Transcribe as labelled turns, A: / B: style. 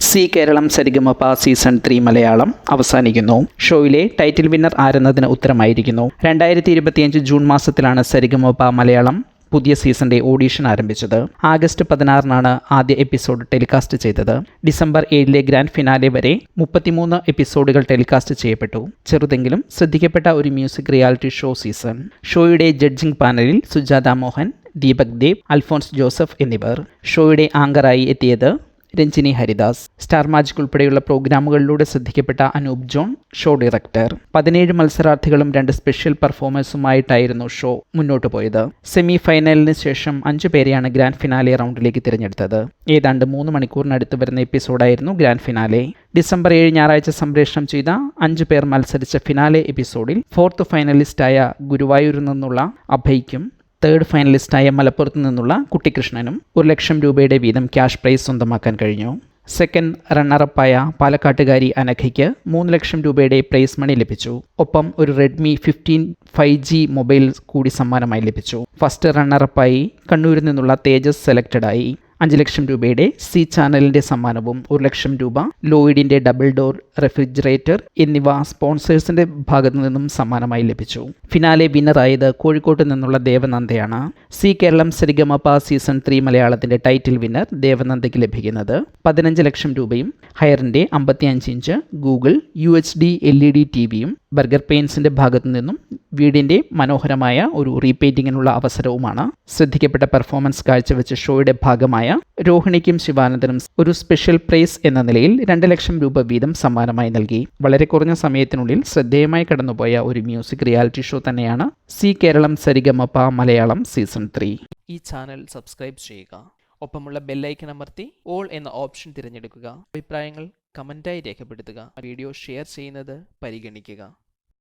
A: C Keralam Sarigamapa season 3 Malayalam അവസാനിക്കുന്നു. ഷോയിലെ title winner ആരെന്നതിന് ഉത്തരമായിരിക്കുന്നു. 2025 June മാസത്തിലാണ് സരിഗമപ മലയാളം പുതിയ സീസണിൻ്റെ ഓഡീഷൻ ആരംഭിച്ചത്. ആഗസ്റ്റ് 16 ആദ്യ എപ്പിസോഡ് ടെലികാസ്റ്റ് ചെയ്തത്. ഡിസംബർ 7 ഗ്രാൻഡ് ഫിനാലെ വരെ 33 എപ്പിസോഡുകൾ ടെലികാസ്റ്റ് ചെയ്യപ്പെട്ടു. ചെറുതെങ്കിലും ശ്രദ്ധിക്കപ്പെട്ട ഒരു മ്യൂസിക് റിയാലിറ്റി ഷോ സീസൺ. ഷോയുടെ ജഡ്ജിംഗ് പാനലിൽ സുജാത മോഹൻ, ദീപക് ദേവ്, അൽഫോൺസ് ജോസഫ് എന്നിവർ. ഷോയുടെ ആങ്കറായി എത്തിയത് രഞ്ജിനി ഹരിദാസ്. സ്റ്റാർ മാജിക് ഉൾപ്പെടെയുള്ള പ്രോഗ്രാമുകളിലൂടെ ശ്രദ്ധിക്കപ്പെട്ട അനൂപ് ജോൺ ഷോ ഡയറക്ടർ. 17 മത്സരാർത്ഥികളും 2 സ്പെഷ്യൽ പെർഫോമൻസുമായിട്ടായിരുന്നു ഷോ മുന്നോട്ട് പോയത്. സെമി ഫൈനലിന് ശേഷം 5 പേരെയാണ് ഗ്രാൻഡ് ഫിനാലെ റൗണ്ടിലേക്ക് തിരഞ്ഞെടുത്തത്. ഏതാണ്ട് 3 മണിക്കൂറിനടുത്ത് വരുന്ന എപ്പിസോഡായിരുന്നു ഗ്രാൻഡ് ഫിനാലെ. ഡിസംബർ 7 ഞായറാഴ്ച സംപ്രേഷണം ചെയ്ത 5 പേർ മത്സരിച്ച ഫിനാലെ എപ്പിസോഡിൽ 4th ഫൈനലിസ്റ്റായ ഗുരുവായൂരിൽ നിന്നുള്ള അഭയ്ക്കും 3rd ഫൈനലിസ്റ്റായ മലപ്പുറത്ത് നിന്നുള്ള കുട്ടിക്കൃഷ്ണനും 1 ലക്ഷം രൂപയുടെ വീതം ക്യാഷ് പ്രൈസ് സ്വന്തമാക്കാൻ കഴിഞ്ഞു. സെക്കൻഡ് റണ്ണറപ്പായ പാലക്കാട്ടുകാരി അനഘയ്ക്ക് 3 ലക്ഷം രൂപയുടെ പ്രൈസ് മണി ലഭിച്ചു. ഒപ്പം ഒരു റെഡ്മി 15 5G മൊബൈൽ കൂടി സമ്മാനമായി ലഭിച്ചു. ഫസ്റ്റ് റണ്ണറപ്പായി കണ്ണൂരിൽ നിന്നുള്ള തേജസ് സെലക്റ്റഡായി. 5 ലക്ഷം രൂപയുടെ സി ചാനലിൻ്റെ സമ്മാനവും 1 ലക്ഷം രൂപ ലോയിഡിൻ്റെ ഡബിൾ ഡോർ റെഫ്രിജറേറ്റർ എന്നിവ സ്പോൺസേഴ്സിൻ്റെ ഭാഗത്തു നിന്നും സമ്മാനമായി ലഭിച്ചു. ഫിനാലെ വിന്നറായത് കോഴിക്കോട്ട് നിന്നുള്ള ദേവനന്ദയാണ്. സി കേരളം സരിഗമപ സീസൺ 3 മലയാളത്തിൻ്റെ ടൈറ്റിൽ വിന്നർ ദേവനന്ദയ്ക്ക് ലഭിക്കുന്നത് 15 ലക്ഷം രൂപയും ഹയറിൻ്റെ 55 ഇഞ്ച് ഗൂഗിൾ UHD LED TVയും ബർഗർ പെയിൻസിൻ്റെ ഭാഗത്തു നിന്നും വീടിൻ്റെ മനോഹരമായ ഒരു റീപെയിൻറ്റിങ്ങിനുള്ള അവസരവുമാണ്. ശ്രദ്ധിക്കപ്പെട്ട പെർഫോമൻസ് കാഴ്ചവെച്ച ഷോയുടെ ഭാഗമായ രോഹിണിക്കും ശിവാനന്ദനും ഒരു സ്പെഷ്യൽ പ്രൈസ് എന്ന നിലയിൽ 2 ലക്ഷം രൂപ വീതം സമ്മാനമായി നൽകി. വളരെ കുറഞ്ഞ സമയത്തിനുള്ളിൽ ശ്രദ്ധേയമായി കടന്നുപോയ ഒരു മ്യൂസിക് റിയാലിറ്റി ഷോ തന്നെയാണ് സി കേരളം സരിഗമപ മലയാളം സീസൺ 3.
B: ഈ ചാനൽ സബ്സ്ക്രൈബ് ചെയ്യുക. ഒപ്പമുള്ള ബെല്ലൈക്കൺ അമർത്തി ഓൾ എന്ന ഓപ്ഷൻ തിരഞ്ഞെടുക്കുക. അഭിപ്രായങ്ങൾ കമൻറ്റായി രേഖപ്പെടുത്തുക. വീഡിയോ ഷെയർ ചെയ്യുന്നത് പരിഗണിക്കുക.